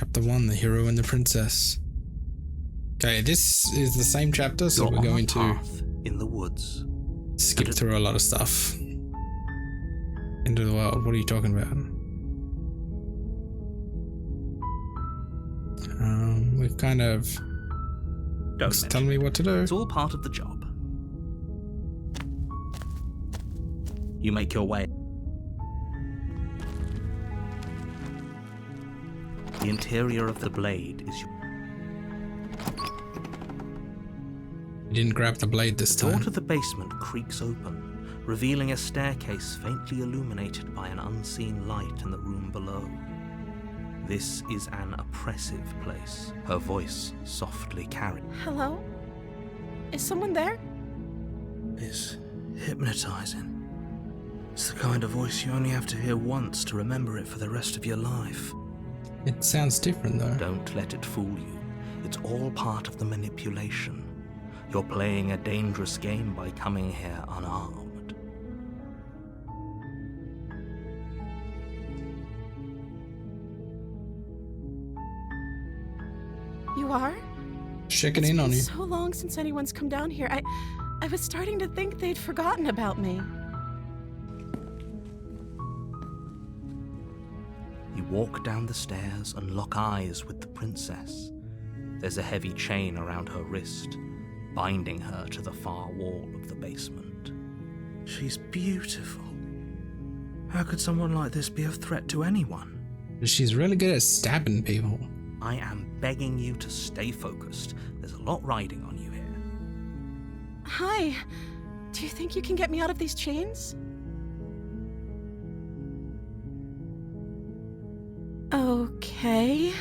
Chapter 1, The Hero and the Princess. Okay, this is the same chapter, so You're we're on going a to path in the woods. skip through a lot of stuff. Into the world, what are you talking about? We've kind of... Don't tell me what to do. It's all part of the job. You make your way. The interior of the blade is your You didn't grab the blade this door time. to the basement creaks open, revealing a staircase faintly illuminated by an unseen light in the room below. This is an oppressive place, her voice softly carried. Hello? Is someone there? It's hypnotizing. It's the kind of voice you only have to hear once to remember it for the rest of your life. It sounds different though. Don't let it fool you. It's all part of the manipulation. You're playing a dangerous game by coming here unarmed. You are? Checking It's in on been you. so long since anyone's come down here. I was starting to think they'd forgotten about me. You walk down the stairs and lock eyes with the princess. There's a heavy chain around her wrist, binding her to the far wall of the basement. She's beautiful. How could someone like this be a threat to anyone? She's really good at stabbing people. I am begging you to stay focused. There's a lot riding on you here. Hi. Do you think you can get me out of these chains? Okay.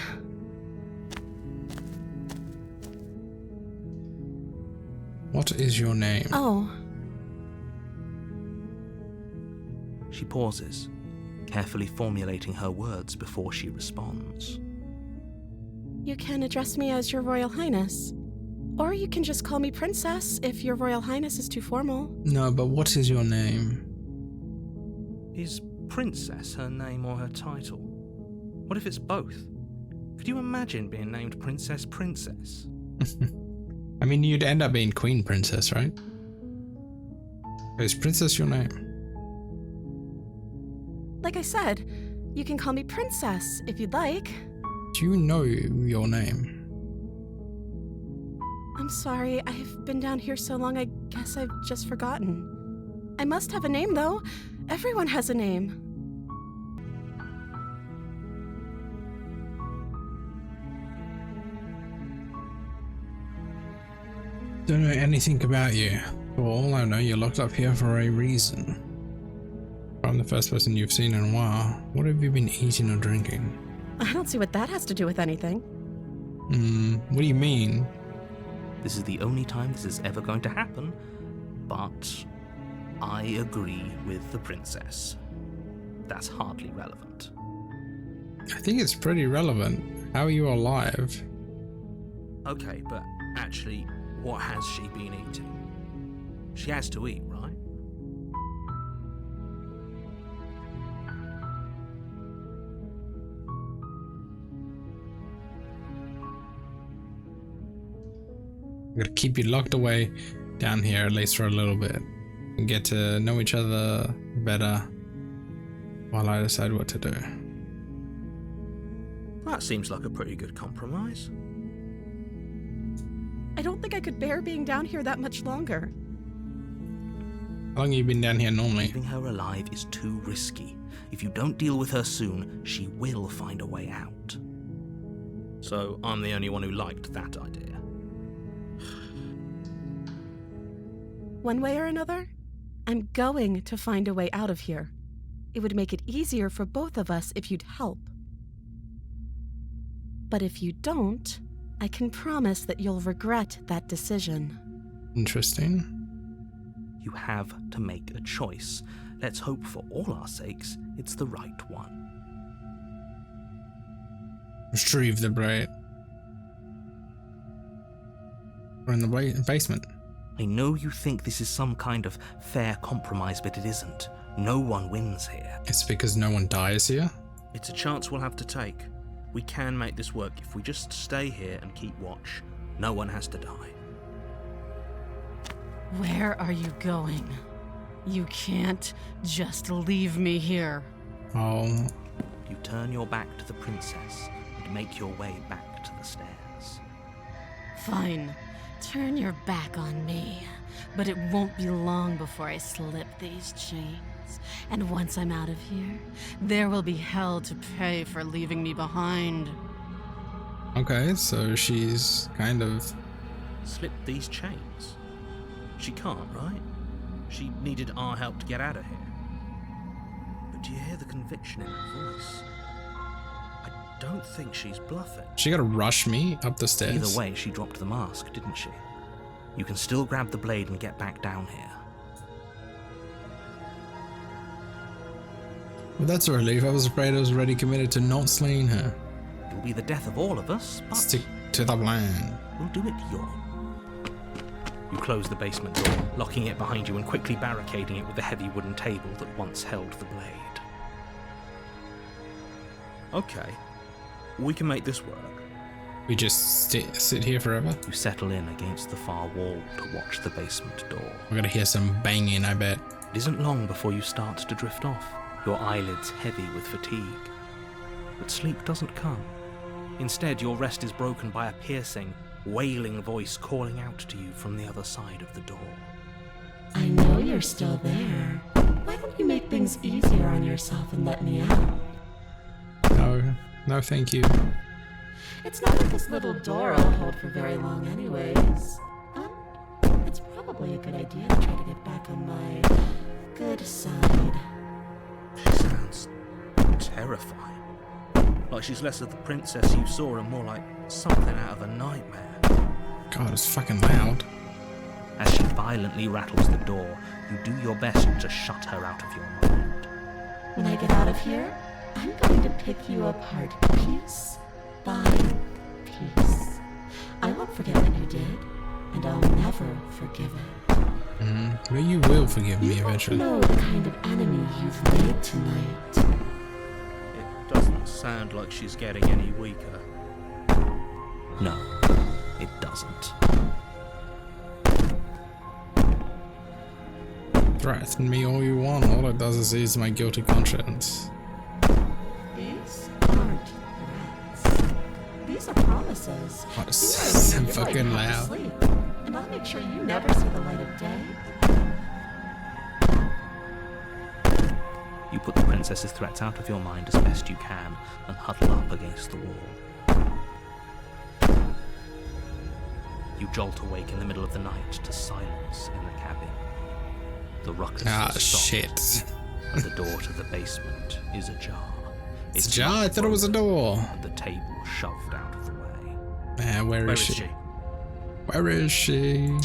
What is your name? Oh, She pauses, carefully formulating her words before she responds. you can address me as Your Royal Highness. Or you can just call me Princess if Your Royal Highness is too formal. No, but what is your name? Is Princess her name or her title? What if it's both? Could you imagine being named Princess Princess? I mean, you'd end up being Queen Princess, right? Is Princess your name? Like I said, you can call me Princess if you'd like. Do you know your name? I'm sorry, I've been down here so long, I guess I've just forgotten. I must have a name, though. Everyone has a name. Don't know anything about you. For all I know, you're locked up here for a reason. I'm the first person you've seen in a while. What have you been eating or drinking? I don't see what that has to do with anything. What do you mean? This is the only time this is ever going to happen, but I agree with the princess. That's hardly relevant. I think it's pretty relevant. How are you alive? Okay, but actually, what has she been eating? She has to eat, right? I'm gonna keep you locked away down here at least for a little bit and get to know each other better while I decide what to do. That seems like a pretty good compromise. I don't think I could bear being down here that much longer. How long have you been down here normally? Leaving her alive is too risky. If you don't deal with her soon, she will find a way out. So I'm the only one who liked that idea. One way or another, I'm going to find a way out of here. It would make it easier for both of us if you'd help. But if you don't, I can promise that you'll regret that decision. Interesting. You have to make a choice. Let's hope for all our sakes it's the right one. Retrieve the braid. We're in the basement. I know you think this is some kind of fair compromise, but it isn't. No one wins here. It's because no one dies here? It's a chance we'll have to take. We can make this work if we just stay here and keep watch. No one has to die. Where are you going? You can't just leave me here. Oh, You turn your back to the princess and make your way back to the stairs. Fine. Turn your back on me. But it won't be long before I slip these chains. And once I'm out of here, there will be hell to pay for leaving me behind. okay, so she's kind of... Slip these chains? She can't, right? She needed our help to get out of here. But do you hear the conviction in her voice? I don't think she's bluffing. She gotta rush me up the stairs. Either way, she dropped the mask, didn't she? You can still grab the blade and get back down here. Well, that's a relief. I was afraid I was already committed to not slaying her. It'll be the death of all of us, but Stick to the plan. we'll do it your. You close the basement door, locking it behind you and quickly barricading it with the heavy wooden table that once held the blade. Okay, we can make this work. We just sit here forever? You settle in against the far wall to watch the basement door. We're gonna hear some banging, I bet. It isn't long before you start to drift off, your eyelids heavy with fatigue. But sleep doesn't come. Instead, your rest is broken by a piercing, wailing voice calling out to you from the other side of the door. I know you're still there. Why don't you make things easier on yourself and let me out? No, thank you. It's not like this little door will hold for very long anyways. It's probably a good idea to try to get back on my good side. She sounds terrifying. Like she's less of the princess you saw and more like something out of a nightmare. God, it's fucking loud. As she violently rattles the door, you do your best to shut her out of your mind. When I get out of here, I'm going to pick you apart piece by piece. I won't forget what you did, and I'll never forgive it. But you will forgive me You don't eventually. know the kind of enemy you've made tonight. It doesn't sound like she's getting any weaker. No, it doesn't. Threaten me all you want. All it does is ease my guilty conscience. These aren't threats. These are promises. What is You so are right fucking to loud? sleep, and I'll make sure you never see the light of day. You put the princess's threats out of your mind as best you can and huddle up against the wall. You jolt awake in the middle of the night to silence in the cabin. The ruckus has stopped, Shit. and the door to the basement is ajar. It's a jar? I thought it was a door. And the table shoved out of the way. Man, where Where is is she? she? Where is she?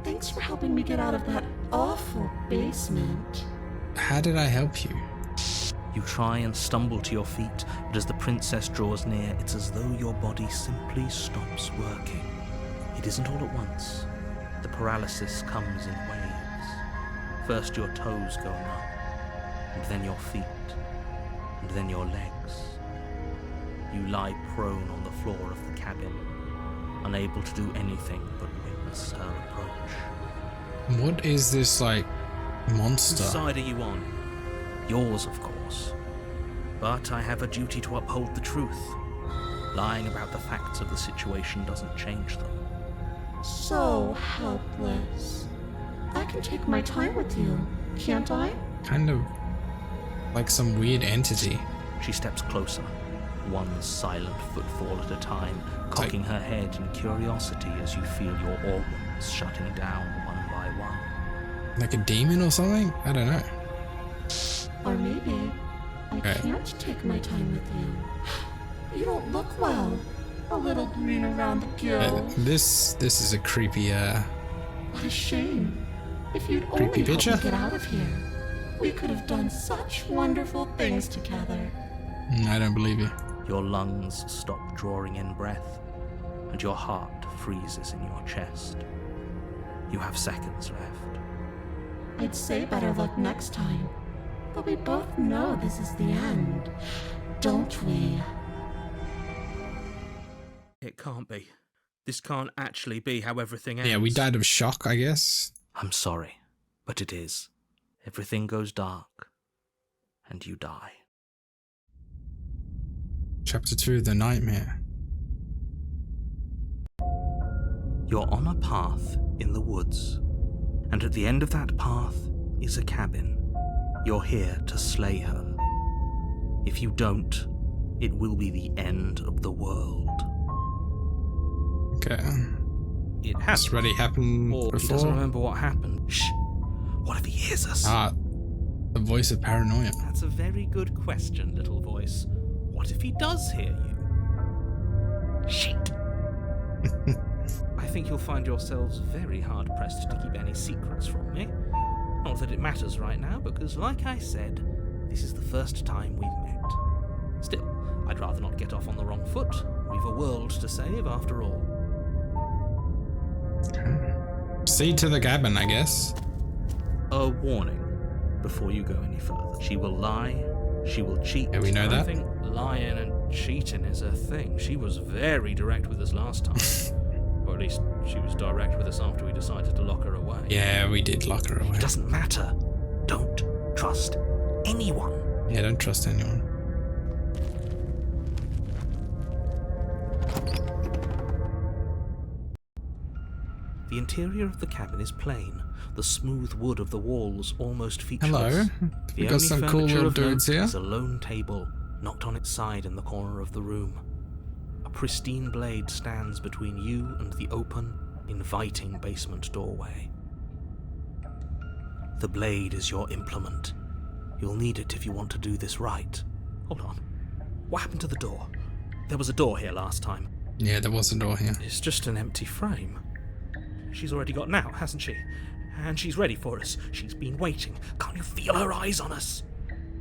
Thanks for helping me get out of that awful basement. How did I help you? You try and stumble to your feet, but as the princess draws near, it's as though your body simply stops working. It isn't all at once. The paralysis comes in waves. First your toes go numb, and then your feet, and then your legs. You lie prone on the floor of the cabin, unable to do anything but witness her approach. What is this, like, monster? Whose side are you on? Yours, of course. But I have a duty to uphold the truth. Lying about the facts of the situation doesn't change them. So helpless. I can take my time with you, can't I? Kind of like some weird entity. She steps closer, one silent footfall at a time, cocking her head in curiosity as you feel your organs shutting down one by one. Like a demon or something? I don't know. Or maybe I Okay. can't take my time with you. You don't look well. A little green around the gills. This is a creepy, What a shame. If you'd only Creepy helped me picture? get out of here, we could have done such wonderful things together. I don't believe you. Your lungs stop drawing in breath, and your heart freezes in your chest. You have seconds left. I'd say better luck next time. But we both know this is the end, don't we? It can't be. This can't actually be how everything ends. Yeah, we died of shock, I guess. I'm sorry, but it is. Everything goes dark, and you die. Chapter 2, The Nightmare. You're on a path in the woods, and at the end of that path is a cabin. You're here to slay her. If you don't, it will be the end of the world. Okay. It has It's already happened Or before. he doesn't remember what happened. Shh! What if he hears us? The voice of paranoia. That's a very good question, little voice. What if he does hear you? Shit! I think you'll find yourselves very hard-pressed to keep any secrets from me. Not that it matters right now, because like I said, this is the first time we've met. Still, I'd rather not get off on the wrong foot. We've a world to save, after all. See to the cabin, I guess. A warning before you go any further. She will lie, she will cheat. Yeah, we know I that. think lying and cheating is her thing. She was very direct with us last time. Or at least she was direct with us after we decided to lock her away. Yeah, we did lock her away. It doesn't matter. Don't trust anyone. Yeah, don't trust anyone. The interior of the cabin is plain. The smooth wood of the walls almost featureless. Hello. The We got only some cool furniture little of note dudes here. is a lone table, knocked on its side in the corner of the room. A pristine blade stands between you and the open, inviting basement doorway. The blade is your implement. You'll need it if you want to do this right. Hold on. What happened to the door? There was a door here last time. Yeah, there was a door here. It's just an empty frame. She's already gotten out, hasn't she? And she's ready for us. She's been waiting. Can't you feel her eyes on us?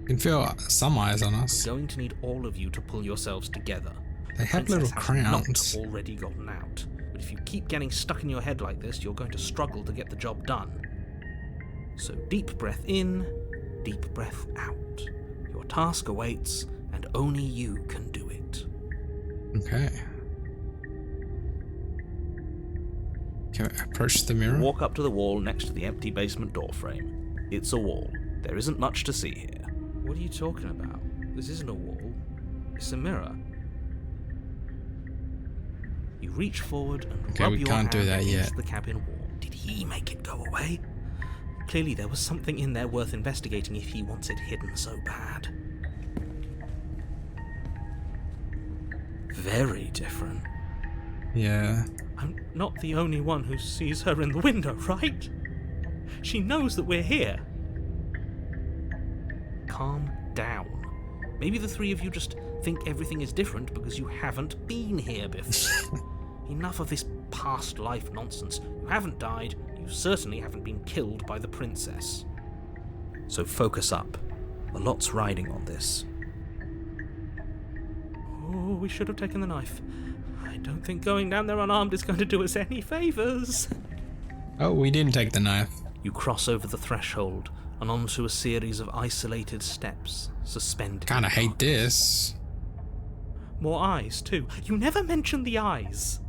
You can feel some eyes on us. I'm going to need all of you to pull yourselves together. They have Princess little has crowns. not already gotten out. But if you keep getting stuck in your head like this, you're going to struggle to get the job done. So deep breath in, deep breath out. Your task awaits, and only you can do it. Okay. Can I approach the mirror? Walk up to the wall next to the empty basement door frame. It's a wall. There isn't much to see here. What are you talking about? This isn't a wall. It's a mirror. You reach forward and Okay, rub we your can't do hand that against yet. the cabin wall. Did he make it go away? Clearly there was something in there worth investigating if he wants it hidden so bad. Very different. Yeah. I'm not the only one who sees her in the window, right? She knows that we're here. Calm down. Maybe the three of you just think everything is different because you haven't been here before. Enough of this past life nonsense. You haven't died. You certainly haven't been killed by the princess. So focus up. A lot's riding on this. Oh, we should have taken the knife. I don't think going down there unarmed is going to do us any favours. Oh, we didn't take the knife. You cross over the threshold and onto a series of isolated steps, suspended. Kinda in hate darkness. this. More eyes, too. You never mentioned the eyes.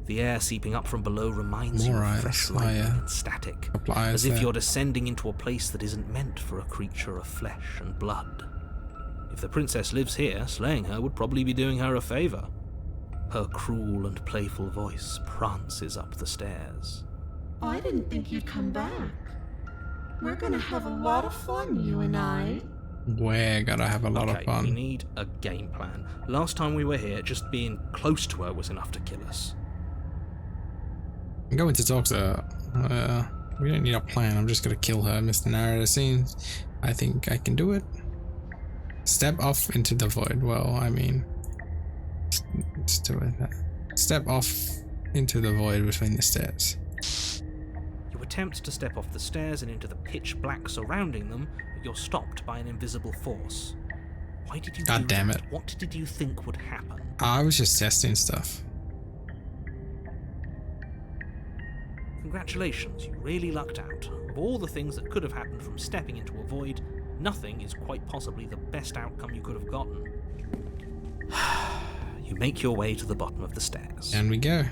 The air seeping up from below reminds you More of eyes. fresh Oh, lightning yeah. and static, Couple eyes as if there. you're descending into a place that isn't meant for a creature of flesh and blood. If the princess lives here, slaying her would probably be doing her a favour. Her cruel and playful voice prances up the stairs. I didn't think you'd come back. We're gonna have a lot of fun, you and I. We're gonna have a lot of We fun. need a game plan. Last time we were here, just being close to her was enough to kill us. I'm going to talk to her. We don't need a plan. I'm just gonna kill her, Mr. Narrator Scenes. I think I can do it. Step off into the void. Well, I mean, let's do it. Step off into the void between the stairs. You attempt to step off the stairs and into the pitch black surrounding them, but you're stopped by an invisible force. Why did you God do damn that? it. What did you think would happen? I was just testing stuff. Congratulations, you really lucked out. Of all the things that could have happened from stepping into a void, nothing is quite possibly the best outcome you could have gotten. You make your way to the bottom of the stairs. And we go.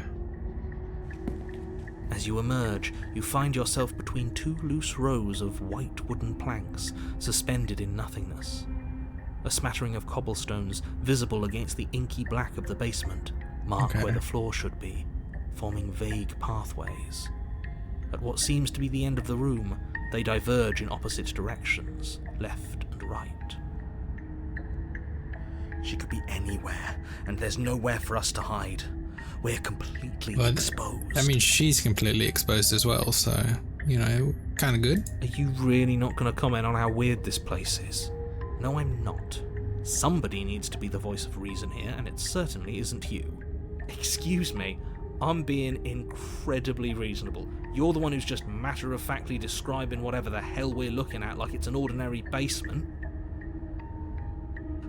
As you emerge, you find yourself between two loose rows of white wooden planks suspended in nothingness. A smattering of cobblestones visible against the inky black of the basement mark Okay. where the floor should be, forming vague pathways. At what seems to be the end of the room, they diverge in opposite directions, left and right. She could be anywhere, and there's nowhere for us to hide. We're completely But exposed. I mean, she's completely exposed as well, so, you know, kind of good. Are you really not going to comment on how weird this place is? No, I'm not. Somebody needs to be the voice of reason here, and it certainly isn't you. Excuse me, I'm being incredibly reasonable. You're the one who's just matter-of-factly describing whatever the hell we're looking at like it's an ordinary basement.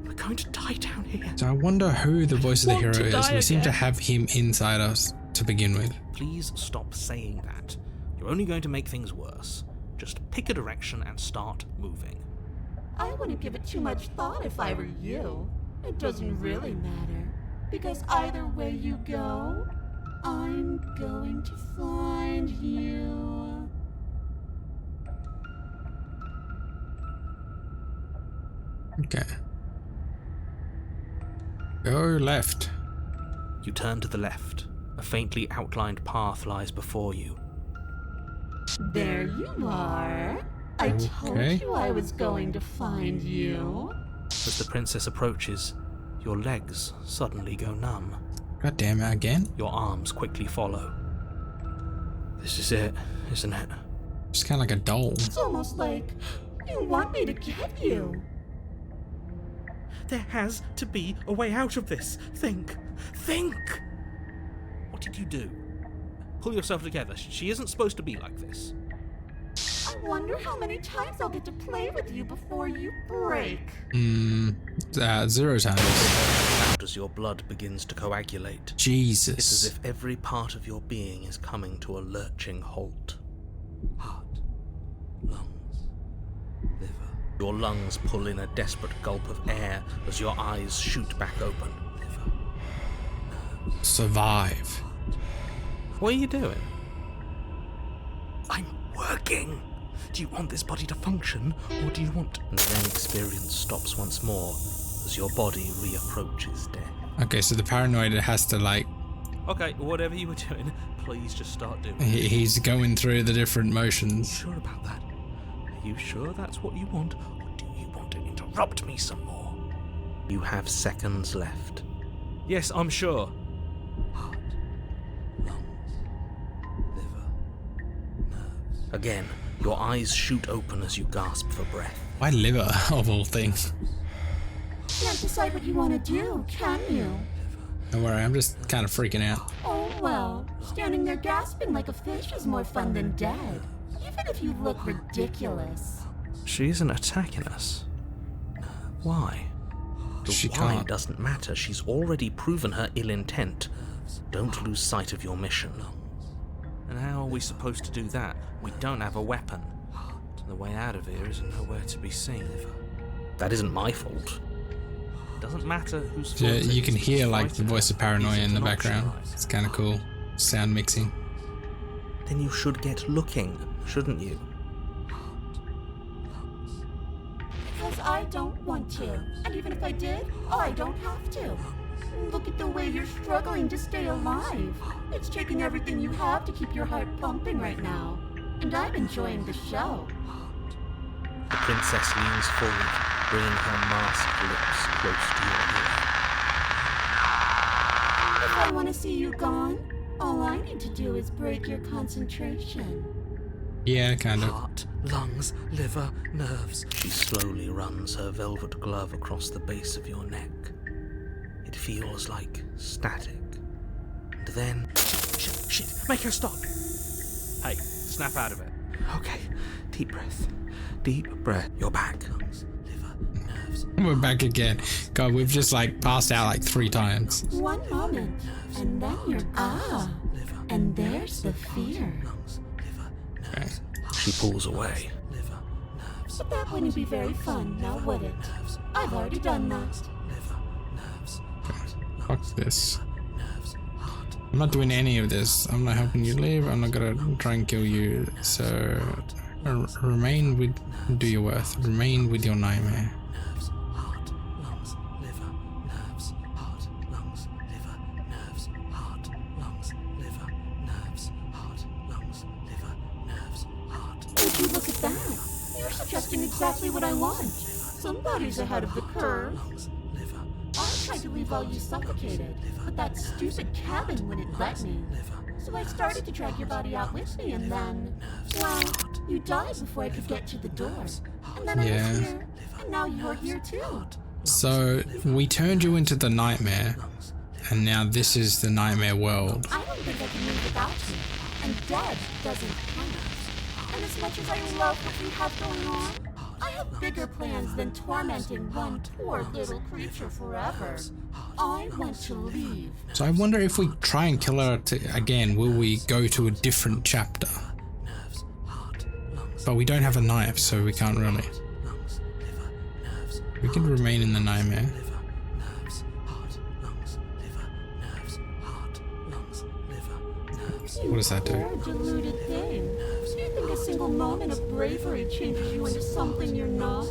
We're going to die down here. So I wonder who the voice of the Want hero to is. die We seem to again? have him inside us to begin with. Please stop saying that. You're only going to make things worse. Just pick a direction and start moving. I wouldn't give it too much thought if I were you. It doesn't really matter. Because either way you go, I'm going to find you. Okay. Go left. You turn to the left. A faintly outlined path lies before you. There you are. I told Okay. you I was going to find you. As the princess approaches, your legs suddenly go numb. God damn it, again? Your arms quickly follow. This is it, isn't it? Just kind of like a doll. It's almost like you want me to get you. There has to be a way out of this. Think! Think! What did you do? Pull yourself together. She isn't supposed to be like this. I wonder how many times I'll get to play with you before you break. 0 times. Out as your blood begins to coagulate. It's as Jesus. if every part of your being is coming to a lurching halt. Heart, lungs, liver. Your lungs pull in a desperate gulp of air as your eyes shoot back open. Liver, nerves. Survive. What are you doing? I'm working. Do you want this body to function, or do you want... And then experience stops once more as your body reapproaches death. Okay, so the paranoid has to, like, Okay, whatever you were doing, please just start doing it. he's going through the different motions. Sure about that? Are you sure that's what you want, or do you want to interrupt me some more? You have seconds left. Yes, I'm sure. Heart, lungs, liver, nerves. Again, your eyes shoot open as you gasp for breath. Why liver, of all things? Can't decide what you want to do, can you? Don't worry, I'm just kind of freaking out. Oh well, standing there gasping like a fish is more fun than dead. Even if you look ridiculous. She isn't attacking us. Why? The She why can't. doesn't matter. She's already proven her ill intent. Don't lose sight of your mission. And how are we supposed to do that? We don't have a weapon. The way out of here is nowhere to be seen. That isn't my fault. Doesn't matter whose fault Yeah, it you is can that's hear, like, the frightened voice of her. paranoia Isn't in the an option, background. right? It's kind of cool. Sound mixing. Then you should get looking, shouldn't you? Because I don't want to. And even if I did, I don't have to. Look at the way you're struggling to stay alive. It's taking everything you have to keep your heart pumping right now. And I'm enjoying the show. The princess leans forward, bringing her masked lips close to your ear. If I want to see you gone, all I need to do is break your concentration. Yeah, kind of. Heart, lungs, liver, nerves. She slowly runs her velvet glove across the base of your neck. It feels like static. And then... Shit, make her stop! Hey, snap out of it. Okay, deep breath. Deep breath. You're back. Lungs, liver, nerves. We're back again. God, we've just, like, passed out like 3 times. One moment, and then you're Liver, and there's the fear. lungs, liver, nerves. She pulls away. Liver, nerves. But that wouldn't be very fun, now would it? I've already done that. Liver, nerves. Heart, Fuck this. I'm not doing any of this. I'm not helping you live. I'm not gonna try and kill you. So remain with, do your worth. Remain with your nightmare. Nerves, heart, lungs, liver, nerves, heart, lungs, liver, nerves, heart, lungs, liver, nerves, heart, lungs, liver, nerves, heart. Would you look at that? You're suggesting exactly what I want. Somebody's ahead of the curve. I tried to leave while you suffocated, but that stupid cabin wouldn't let me. So I started to drag your body out with me, and then, well, you died before I could get to the door. And then I was here, and now you're here too. So we turned you into the nightmare, and now this is the nightmare world. I don't think I can live without you, and dead doesn't count. And as much as I love what we have going on, I have bigger plans than tormenting one poor little creature forever. I want to leave. So I wonder if we try and kill her again, will we go to a different chapter? But we don't have a knife, so we can't really. We can remain in the nightmare. What does that do? Poor deluded thing. Do you think a single moment of bravery changes you into something you're not?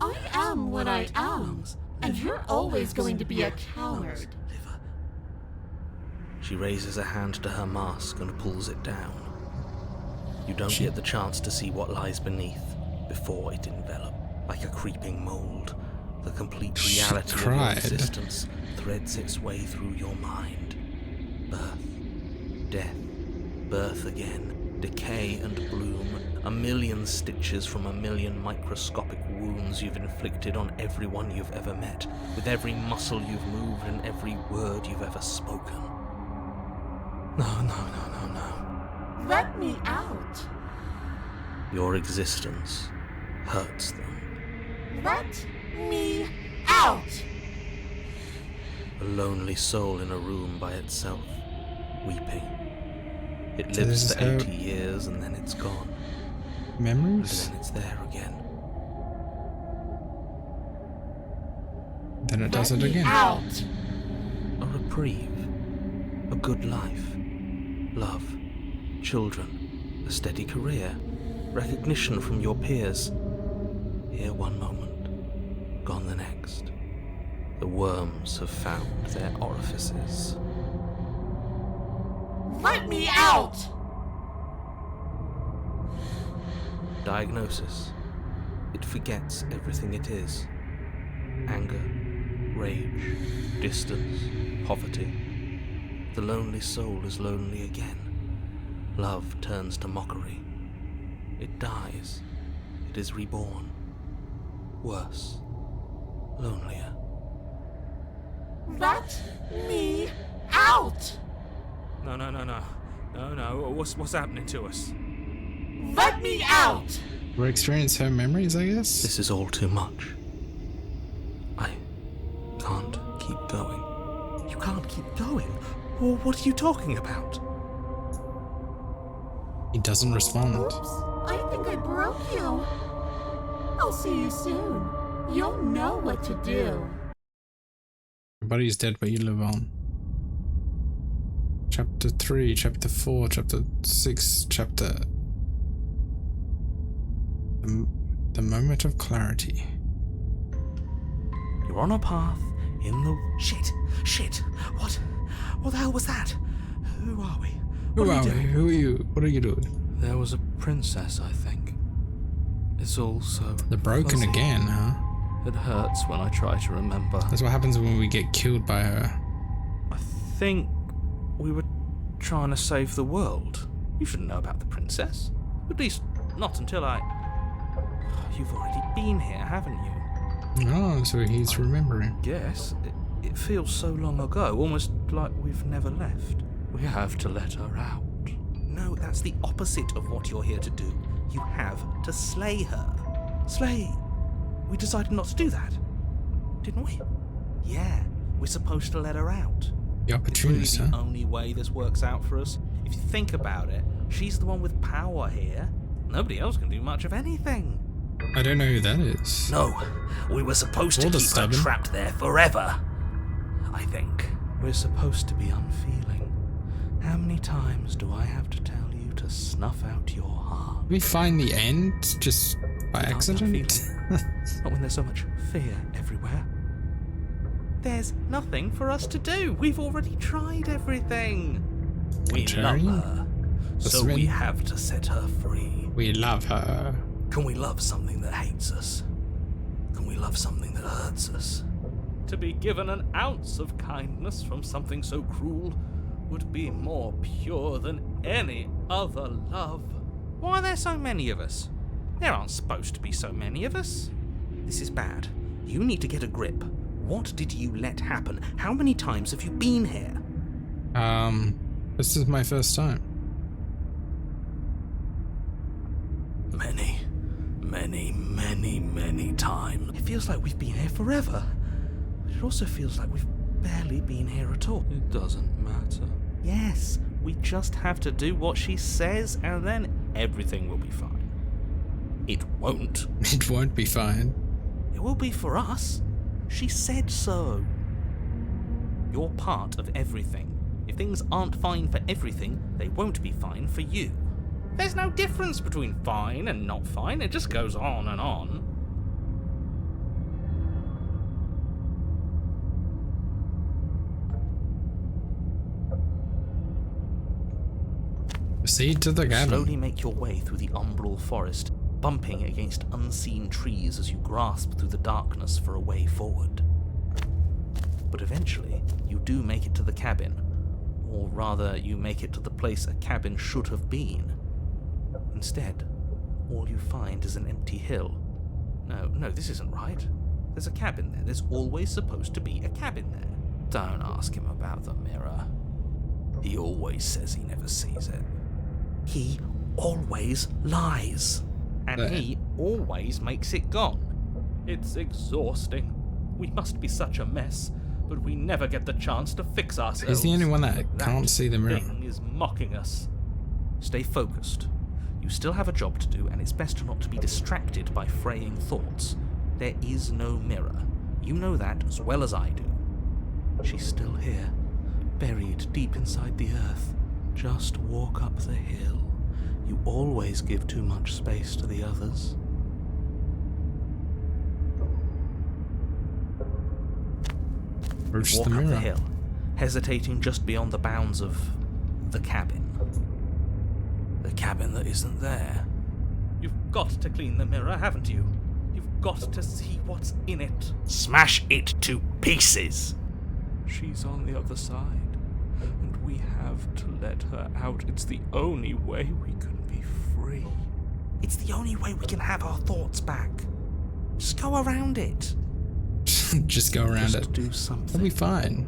I am what I am, and you're always going to be a coward. She raises a hand to her mask and pulls it down. You don't get the chance to see what lies beneath before it envelops. Like a creeping mold, the complete reality of your existence threads its way through your mind. Birth, death, birth again, decay and bloom, a million stitches from a million microscopic wounds you've inflicted on everyone you've ever met, with every muscle you've moved and every word you've ever spoken. No. Let me out. Your existence hurts them. Let me out. A lonely soul in a room by itself, weeping. It So lives this for is 80 years and then it's gone. And Memories? then it's there again. Then it does Let it me again. out. A reprieve. A good life. Love. Children. A steady career. Recognition from your peers. Here one moment. Gone the next. The worms have found their orifices. Let me out. Diagnosis. It forgets everything it is. Anger, rage, distance, poverty. The lonely soul is lonely again. Love turns to mockery. It dies. It is reborn. Worse. Lonelier. Let me out. No. What's happening to us? Let me out. We experience her memories, I guess. This is all too much. I can't keep going. You can't keep going? Well, what are you talking about? He doesn't respond. Oops, I think I broke you. I'll see you soon. You'll know what to do. Your body's dead, but you live on. Chapter 3, Chapter 4, Chapter 6, Chapter... The moment of clarity. You're on a path in the... Shit! What the hell was that? Who are we? Who are we? Who are you? What are you doing? There was a princess, I think. It's all so... They're broken fuzzy. again, huh? It hurts when I try to remember. That's what happens when we get killed by her. I think we were trying to save the world. You shouldn't know about the princess. At least, not until I... You've already been here, haven't you? Oh, so he's remembering. Yes. It feels so long ago, almost like we've never left. We have to let her out. No, that's the opposite of what you're here to do. You have to slay her. Slay? We decided not to do that, didn't we? Yeah, we're supposed to let her out. The It's really opportunist, the huh? only way this works out for us. If you think about it, she's the one with power here. Nobody else can do much of anything. I don't know who that is. No, we were supposed to Or the keep her stubborn. trapped there forever. I think. We're supposed to be unfeeling. How many times do I have to tell you to snuff out your heart? We find the end just by Can't accident. feel it. Not when there's so much fear everywhere. There's nothing for us to do. We've already tried everything. We love Contrarian? her, That's so we been- have to set her free. We love her. Can we love something that hates us? Can we love something that hurts us? To be given an ounce of kindness from something so cruel would be more pure than any other love. Why are there so many of us? There aren't supposed to be so many of us. This is bad. You need to get a grip. What did you let happen? How many times have you been here? This is my first time. Many times. It feels like we've been here forever. But it also feels like we've barely been here at all. It doesn't matter. Yes, we just have to do what she says and then everything will be fine. It won't. It won't be fine. It will be for us. She said so. You're part of everything. If things aren't fine for everything, they won't be fine for you. There's no difference between fine and not fine. It just goes on and on. Proceed to the cabin. Slowly make your way through the umbral forest, bumping against unseen trees as you grasp through the darkness for a way forward. But eventually, you do make it to the cabin. Or rather, you make it to the place a cabin should have been. Instead, all you find is an empty hill. No, this isn't right. There's a cabin there. There's always supposed to be a cabin there. Don't ask him about the mirror. He always says he never sees it. He always lies. And There. he always makes it gone. It's exhausting. We must be such a mess, but we never get the chance to fix ourselves. He's the only one that can't see the mirror. Thing is mocking us. Stay focused. You still have a job to do, and it's best not to be distracted by fraying thoughts. There is no mirror. You know that as well as I do. She's still here, buried deep inside the earth. Just walk up the hill. You always give too much space to the others. Approach Walk the up mirror. the hill, hesitating just beyond the bounds of the cabin. The cabin that isn't there. You've got to clean the mirror, haven't you? You've got to see what's in it. Smash it to pieces! She's on the other side, and we have to let her out. It's the only way we can be free. It's the only way we can have our thoughts back. Just go around it. Just go around Just it. do It'll something. be fine.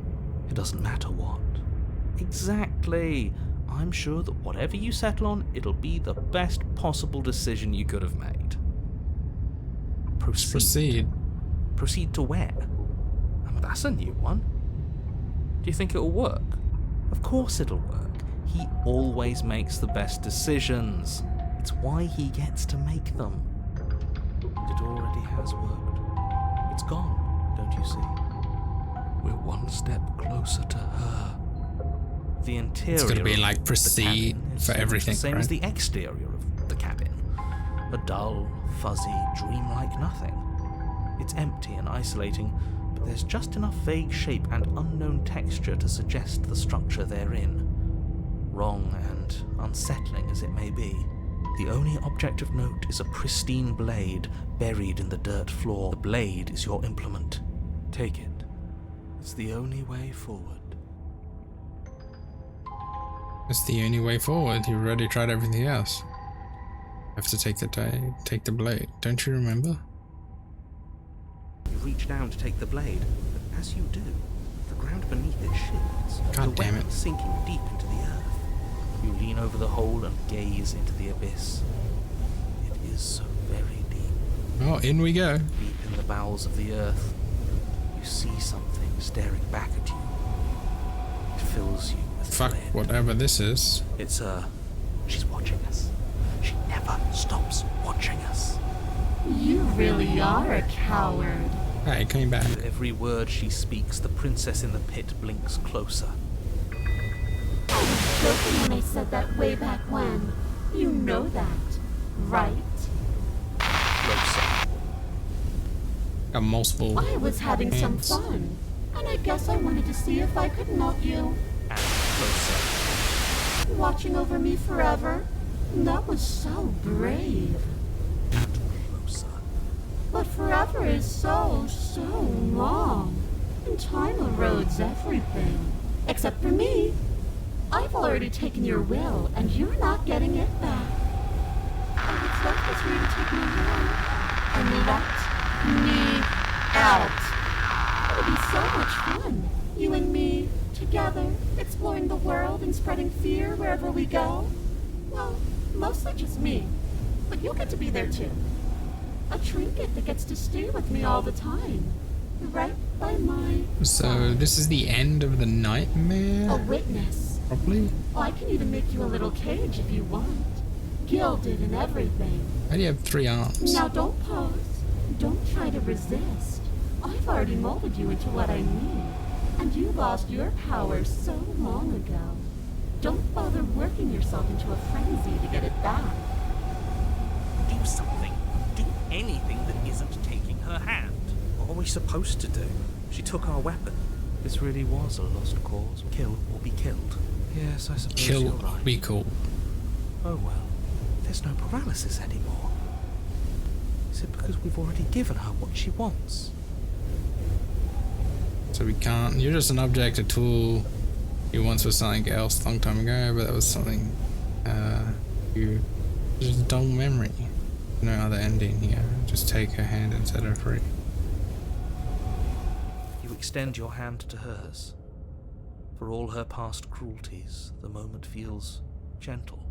It doesn't matter what. Exactly. I'm sure that whatever you settle on, it'll be the best possible decision you could have made. Proceed. Proceed. Proceed to where? That's a new one. Do you think it'll work? Of course it'll work. He always makes the best decisions. It's why he gets to make them. And it already has worked. It's gone, don't you see? We're one step closer to her. The interior It's gonna be of like the proceed cabin is for everything, the same right? as the exterior of the cabin. A dull, fuzzy, dreamlike nothing. It's empty and isolating, but there's just enough vague shape and unknown texture to suggest the structure therein. Wrong and unsettling as it may be, the only object of note is a pristine blade buried in the dirt floor. The blade is your implement. Take it. It's the only way forward. It's the only way forward. You've already tried everything else. Have to take the blade. Don't you remember? You reach down to take the blade, but as you do, the ground beneath it shifts. God the damn weapon it. sinking deep into the earth. You lean over the hole and gaze into the abyss. It is so very deep. Oh, in we go. Deep in the bowels of the earth, you see something staring back at you. It fills you with Fuck dread. whatever this is. It's her. She's watching us. She never stops watching us. You really are a coward. Hey, coming back. With every word she speaks, the princess in the pit blinks closer. I was joking when I said that way back when. You know that, right? Closer. Got multiple I was having some hands. fun, and I guess I wanted to see if I could melt you. And closer. Watching over me forever? That was so brave. And closer. But forever is so long. And time erodes everything. Except for me. I've already taken your will, and you're not getting it back. And what's left is for you to take me away. And let me out. It'll be so much fun. You and me, together, exploring the world and spreading fear wherever we go. Well, mostly just me. But you'll get to be there too. A trinket that gets to stay with me all the time. Right by my So this is the end of the a nightmare, witness. probably? I can even make you a little cage if you want. Gilded and everything. How do you have 3 arms? Now don't pause. Don't try to resist. I've already molded you into what I need. And you lost your power so long ago. Don't bother working yourself into a frenzy to get it back. Do something. Do anything that isn't taking her hand. What are we supposed to do? She took our weapon. This really was a lost cause. Kill or be killed. Yes, I suppose Kill, you're right. be cool. Oh well. There's no paralysis anymore. Is it because we've already given her what she wants? So we can't. You're just an object, a tool. You once was something else a long time ago, but that was something. You. Just a dull memory. No other ending here. Just take her hand and set her free. You extend your hand to hers. For all her past cruelties, the moment feels gentle.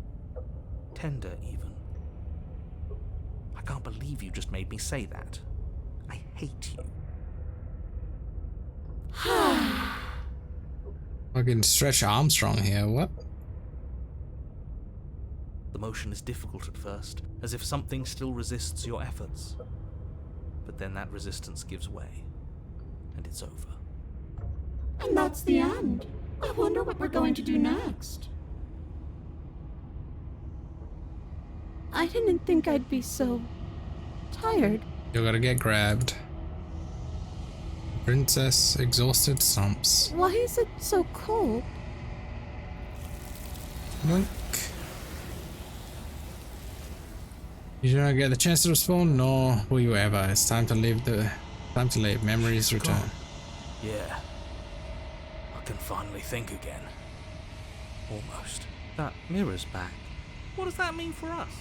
Tender, even. I can't believe you just made me say that. I hate you. Fucking Stretch Armstrong here, what? The motion is difficult at first, as if something still resists your efforts. But then that resistance gives way, and it's over. And that's the end. I wonder what we're going to do next. I didn't think I'd be so tired. You gotta get grabbed. Princess exhausted stumps. Why is it so cold? Blink. You do not get the chance to respond, nor will you ever. It's time to leave Memories return. Yeah. I can finally think again. Almost. That mirror's back. What does that mean for us?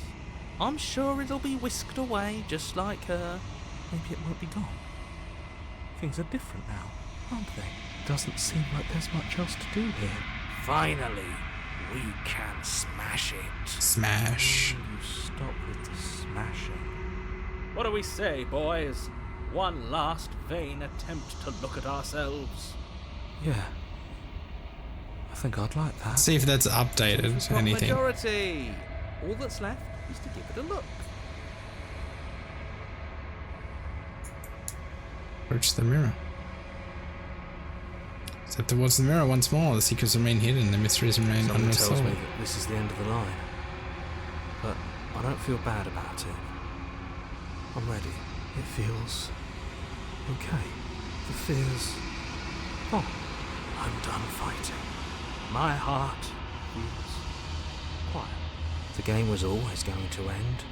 I'm sure it'll be whisked away, just like her. Maybe it won't be gone. Things are different now, aren't they? Doesn't seem like there's much else to do here. Finally, we can smash it. Smash. You stop with the smashing. What do we say, boys? One last vain attempt to look at ourselves. Yeah. I think I'd like that. See if that's updated. Got Anything. majority. All that's left is to give it a look. Approach the mirror. Step towards the mirror once more. The secrets remain hidden. The mysteries remain Someone tells unresolved. me that this is the end of the line. But I don't feel bad about it. I'm ready. It feels okay. The fear's gone. I'm done fighting. My heart feels quiet. The game was always going to end.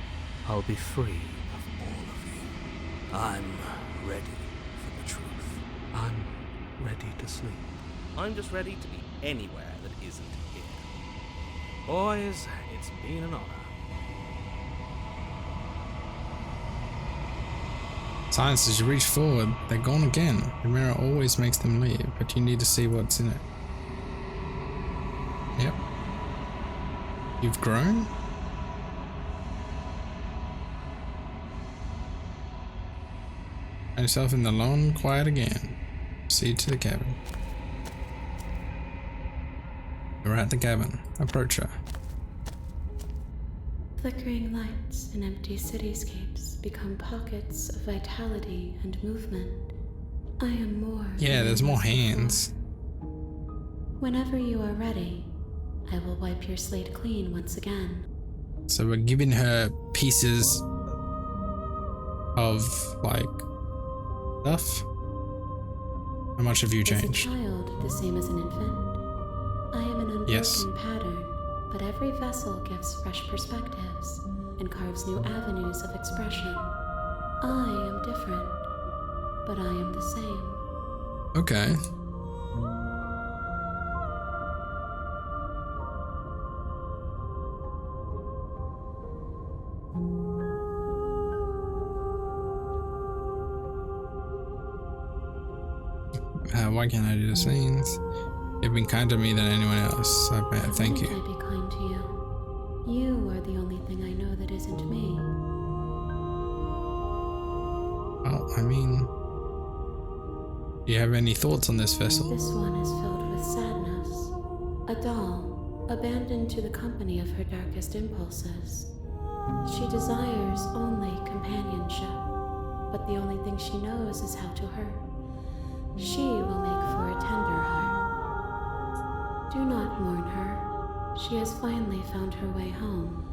I'll be free of all of you. I'm ready for the truth. I'm ready to sleep. I'm just ready to be anywhere that isn't here. Boys, it's been an honor. Science, as you reach forward, they're gone again. The mirror always makes them leave, but you need to see what's in it. Yep. You've grown? Find yourself in the lone quiet again. Proceed to the cabin. You're at the cabin. Approach her. Flickering lights in empty cityscapes become pockets of vitality and movement I am more. Yeah, there's more hands. Whenever you are ready, I will wipe your slate clean once again. So we're giving her pieces of, like, stuff. How much have you Is changed? a child the same as an infant? I am an unbroken Yes. pattern, but every vessel gives fresh perspectives and carves new avenues of expression. I am different, but I am the same. Okay. Why can't I do the scenes? You've been kinder to me than anyone else. I bet. Thank Why you. can't I be kind to you? You are the only thing I know that isn't me. Well, I mean, do you have any thoughts on this vessel? This one is filled with sadness. A doll, abandoned to the company of her darkest impulses. She desires only companionship, but the only thing she knows is how to hurt. She will make for a tender heart. Do not mourn her. She has finally found her way home.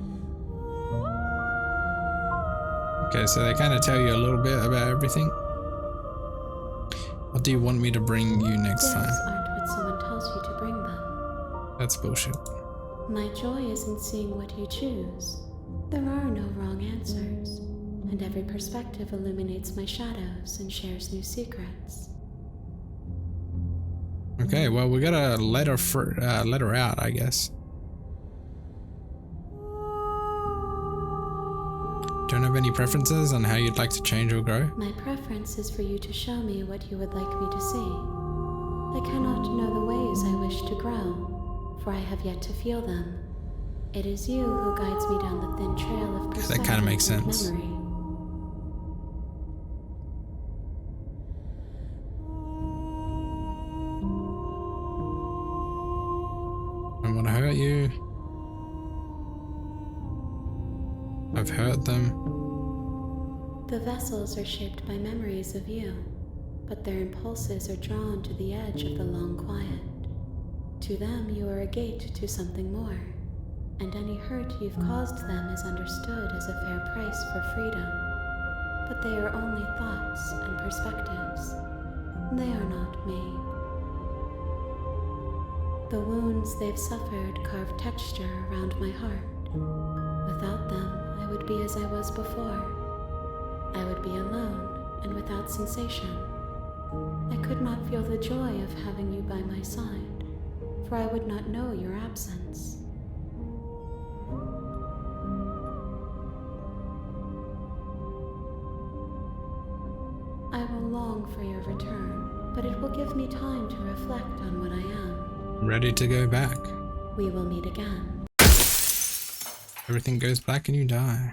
Okay, so they kind of tell you a little bit about everything. What do you want me to bring you next Gifts time? aren't what someone tells you to bring them. That's bullshit. My joy is in seeing what you choose. There are no wrong answers, and every perspective illuminates my shadows and shares new secrets. Okay, well, we gotta let her out, I guess. Don't have any preferences on how you'd like to change or grow? My preference is for you to show me what you would like me to see. I cannot know the ways I wish to grow, for I have yet to feel them. It is you who guides me down the thin trail of perception That kind of makes and sense. memory. I want to hurt you. I've hurt them. The vessels are shaped by memories of you, but their impulses are drawn to the edge of the long quiet. To them, you are a gate to something more, and any hurt you've caused them is understood as a fair price for freedom. But they are only thoughts and perspectives. They are not me. The wounds they've suffered carve texture around my heart. Without them, I would be as I was before. I would be alone and without sensation. I could not feel the joy of having you by my side, for I would not know your absence. I will long for your return, but it will give me time to reflect on what I am. Ready to go back. We will meet again. Everything goes black and you die.